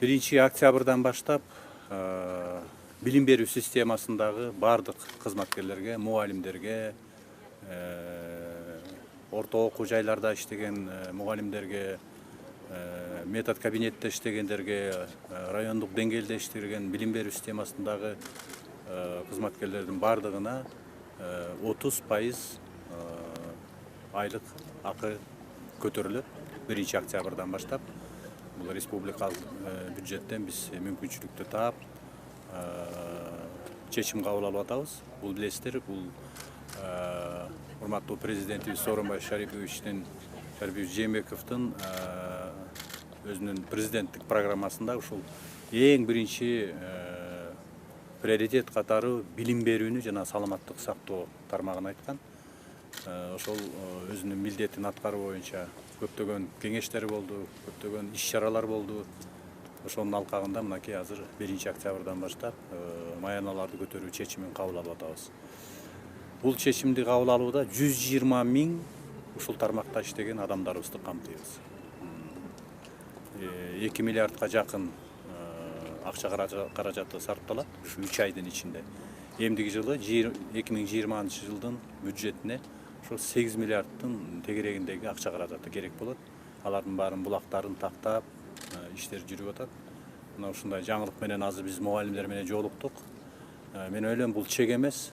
1 октябрдан баштап билим берүү системасындагы бардык кызматкерлерге, мугалимдерге, орто окуу жайларда иштеген мугалимдерге, метод кабинетте иштегендерге, райондук деңгээлде иштеген билим берүү системасындагы кызматкерлердин бардыгына 30% айлык акы көтөрүлөт 1 октябрдан баштап. Бул республикалык бюджеттен биз мүмкүнчүлүктү таап чечим кабыл алып атабыз. Бул билесиздер, бул урматтуу президентибиз Сооронбай Шарипович Жээнбековдун өзүнүн президенттик программасында ушул эң биринчи приоритет катары билим берүүнү жана саламаттык сактоо тармагын айткан. Ошол өзүнүн милдетин аткаруу боюнча көптөгөн кеңештер болду, көптөгөн иш-чаралар болду. Ошонун алкагында мынакей азыр 1 октябрдан баштап маяналарды көтөрүү чечимин кабыл алып атабыз. Бул чечимди кабыл алууда 120 000 ушул тармакта иштеген адамдарыбызды камтыйбыз. 2 миллиардка жакын акча каражаты сарпталат ушу 3 айдын ичинде. Эмдиги жылы 2020 жылдын бюджетине ошо 8 миллиарддын тегерегиндеги акча каражаты керек болот. Алардын баарын булактарын тактап иштер жүрүп атат. Мына ушундай жаңылык менен азыр биз мугалимдер менен жолуктук. Мен ойлойм, бул чек эмес.